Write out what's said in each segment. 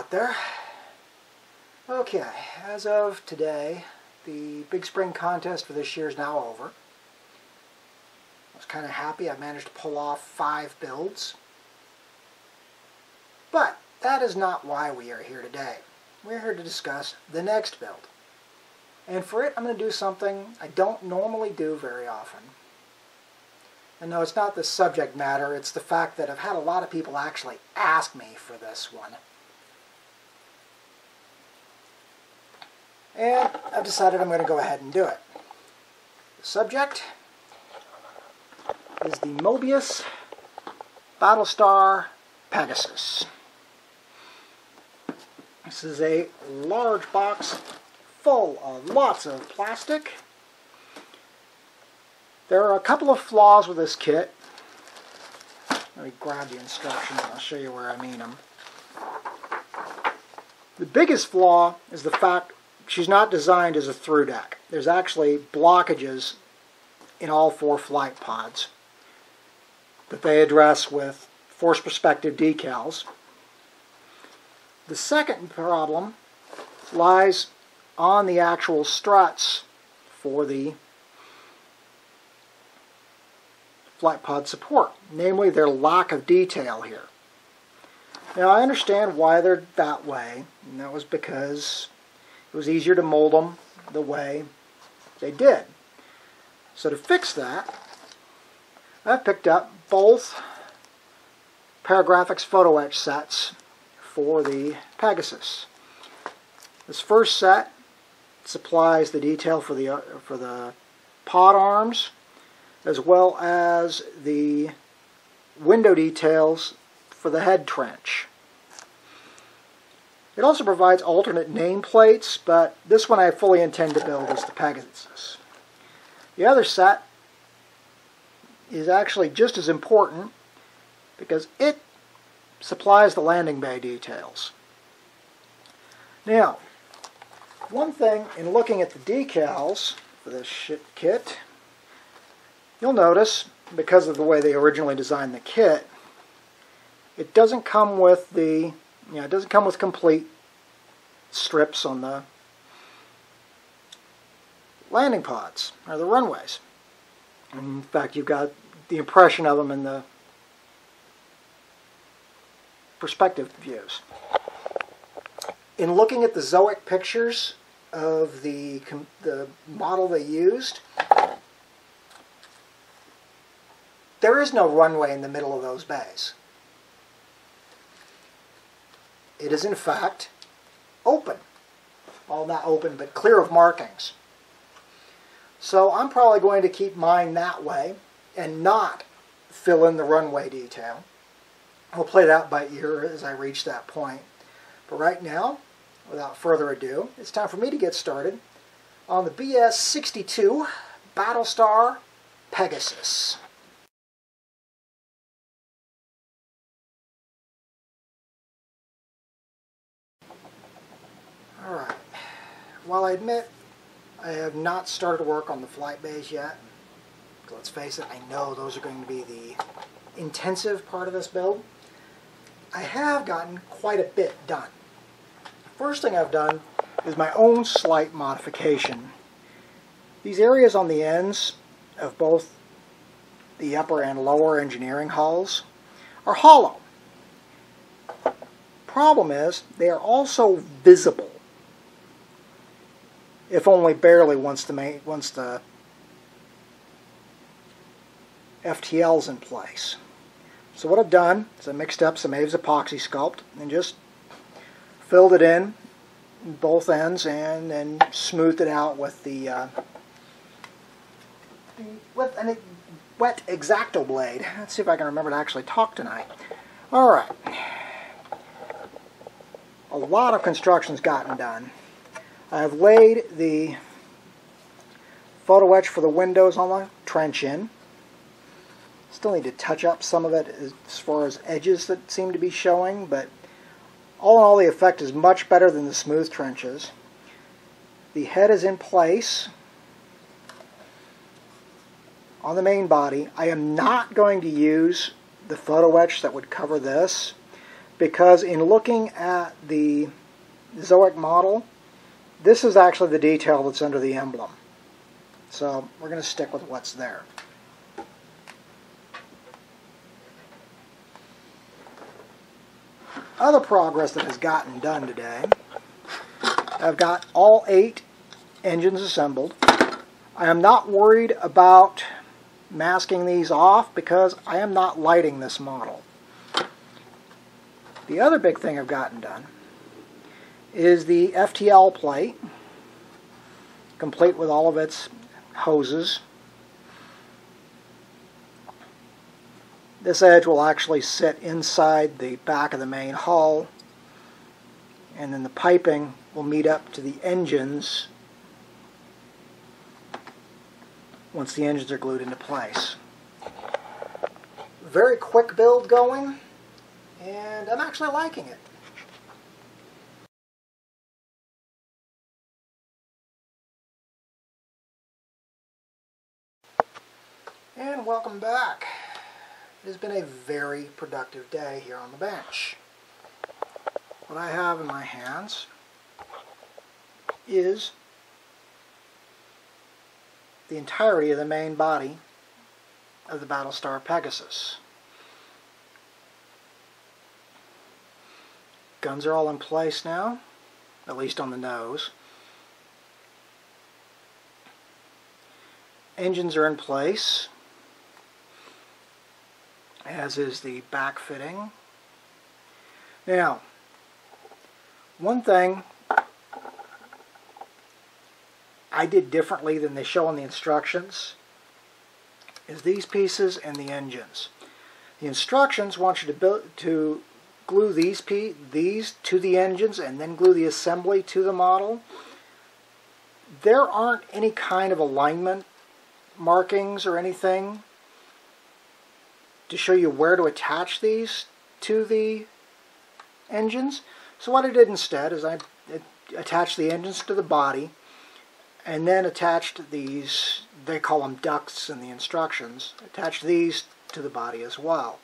out there. Okay, as of today, the Big Spring contest for this year is now over. I was kind of happy I managed to pull off 5 builds. But that is not why we are here today. We're here to discuss the next build. And for it, I'm going to do something I don't normally do very often. And no, it's not the subject matter, it's the fact that I've had a lot of people actually ask me for this one. And I've decided I'm going to go ahead and do it. The subject is the Moebius Battlestar Pegasus. This is a large box full of lots of plastic. There are a couple of flaws with this kit. Let me grab the instructions and I'll show you where I mean them. The biggest flaw is the fact she's not designed as a through deck. There's actually blockages in all 4 flight pods that they address with force perspective decals. The second problem lies on the actual struts for the flight pod support, namely their lack of detail here. Now I understand why they're that way, and that was because it was easier to mold them the way they did. So to fix that, I've picked up both Paragraphics photo etch sets for the Pegasus. This first set supplies the detail for the pod arms, as well as the window details for the head trench. It also provides alternate nameplates, but this one I fully intend to build as the Pegasus. The other set is actually just as important because it supplies the landing bay details. Now, one thing in looking at the decals for this kit, you'll notice, because of the way they originally designed the kit, it doesn't come with it doesn't come with complete strips on the landing pods or the runways. In fact, you've got the impression of them in the perspective views. In looking at the Zoic pictures of the model they used, there is no runway in the middle of those bays. It is in fact open. Well, not open, but clear of markings. So I'm probably going to keep mine that way and not fill in the runway detail. I'll play that by ear as I reach that point. But right now, without further ado, it's time for me to get started on the BS-62 Battlestar Pegasus. Alright, while I admit I have not started work on the flight bays yet, let's face it, I know those are going to be the intensive part of this build, I have gotten quite a bit done. The first thing I've done is my own slight modification. These areas on the ends of both the upper and lower engineering hulls are hollow. Problem is, they are also visible, if only barely once the FTL's in place. So what I've done is I mixed up some Aves epoxy sculpt and just filled it in both ends and then smoothed it out with a wet X-Acto blade. Let's see if I can remember to actually talk tonight. Alright. A lot of construction's gotten done. I've laid the photo etch for the windows on the trench in. Still need to touch up some of it as far as edges that seem to be showing, but all in all the effect is much better than the smooth trenches. The head is in place on the main body. I am not going to use the photo etch that would cover this because in looking at the Zoic model, this is actually the detail that's under the emblem. So we're going to stick with what's there. Other progress that has gotten done today, I've got all 8 engines assembled. I am not worried about masking these off because I am not lighting this model. The other big thing I've gotten done is the FTL plate, complete with all of its hoses. This edge will actually sit inside the back of the main hull, and then the piping will meet up to the engines once the engines are glued into place. Very quick build going, and I'm actually liking it. And welcome back. It has been a very productive day here on the bench. What I have in my hands is the entirety of the main body of the Battlestar Pegasus. Guns are all in place now, at least on the nose. Engines are in place, as is the back fitting. Now, one thing I did differently than they show in the instructions is these pieces and the engines. The instructions want you to glue these to the engines and then glue the assembly to the model. There aren't any kind of alignment markings or anything to show you where to attach these to the engines. So what I did instead is I attached the engines to the body and then attached these, they call them ducts in the instructions, attached these to the body as well.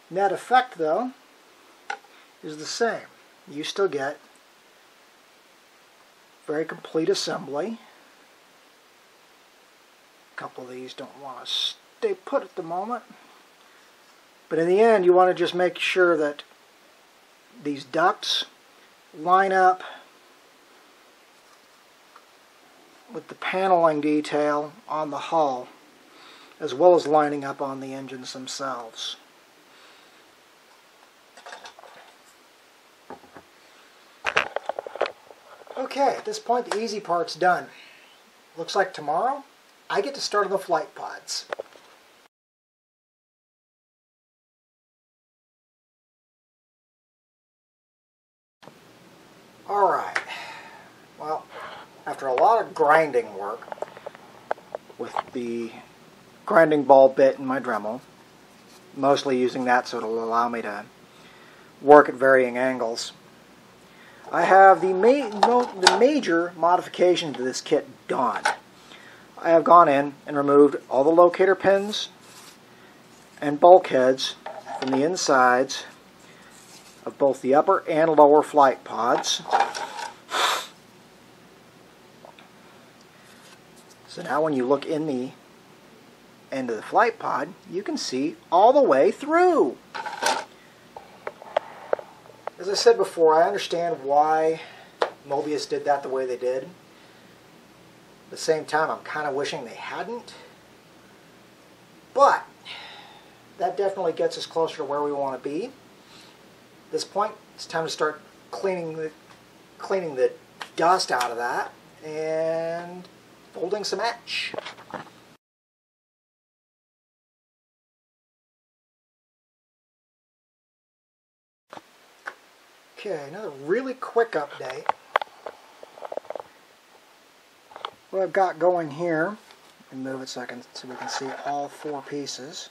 Net effect, though, is the same. You still get very complete assembly. A couple of these don't want to stay put at the moment. But in the end, you want to just make sure that these ducts line up with the paneling detail on the hull, as well as lining up on the engines themselves. Okay, at this point the easy part's done. Looks like tomorrow I get to start on the flight pods. Alright, well, after a lot of grinding work with the grinding ball bit in my Dremel, mostly using that so it'll allow me to work at varying angles, I have the major modification to this kit done. I have gone in and removed all the locator pins and bulkheads from the insides of both the upper and lower flight pods. So now when you look in the end of the flight pod, you can see all the way through. As I said before, I understand why Moebius did that the way they did. At the same time, I'm kind of wishing they hadn't. But that definitely gets us closer to where we want to be. At this point, it's time to start cleaning the dust out of that and folding some etch. Okay, another really quick update. What I've got going here, and move it so we can see all 4 pieces,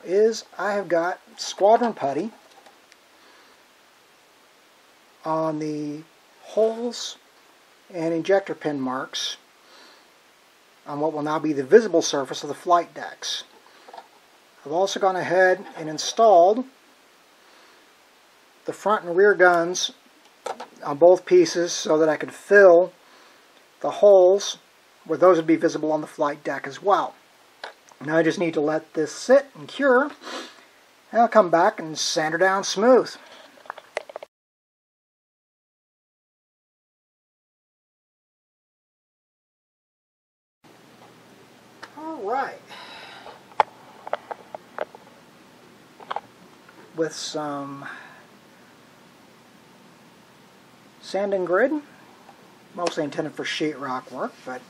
is I have got squadron putty on the holes and injector pin marks on what will now be the visible surface of the flight decks. I've also gone ahead and installed the front and rear guns on both pieces so that I could fill the holes where those would be visible on the flight deck as well. Now I just need to let this sit and cure, and I'll come back and sand her down smooth. Alright. With some sanding grid, mostly intended for sheetrock work, but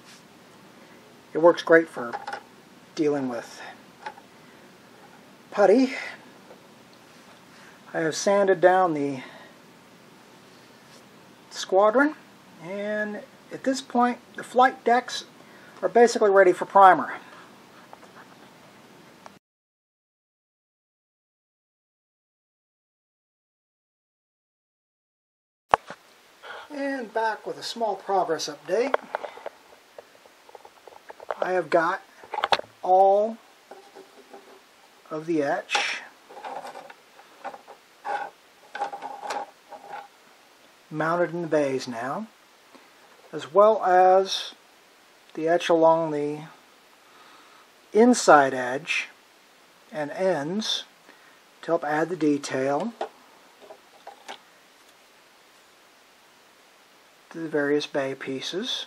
it works great for dealing with putty. I have sanded down the squadron, and at this point the flight decks are basically ready for primer. And back with a small progress update. I have got all of the etch mounted in the bays now, as well as the etch along the inside edge and ends to help add the detail to the various bay pieces.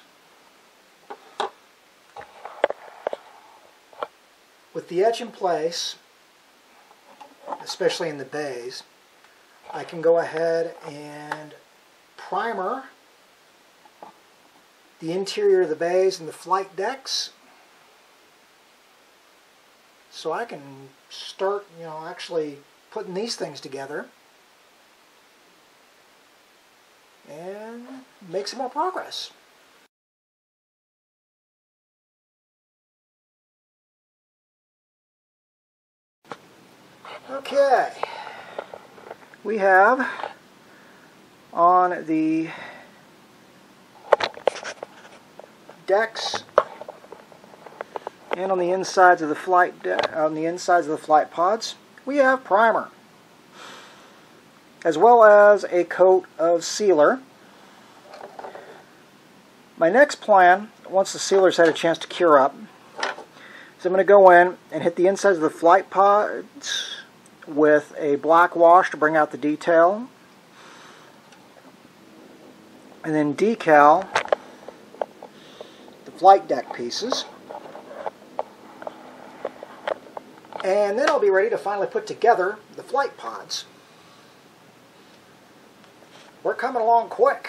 With the etch in place, especially in the bays, I can go ahead and primer the interior of the bays and the flight decks, so I can start, actually putting these things together and make some more progress. Okay, we have on the decks and on the insides of the flight pods, we have primer, as well as a coat of sealer. My next plan, once the sealer's had a chance to cure up, is I'm going to go in and hit the insides of the flight pods with a black wash to bring out the detail, and then decal the flight deck pieces, and then I'll be ready to finally put together the flight pods. We're coming along quick.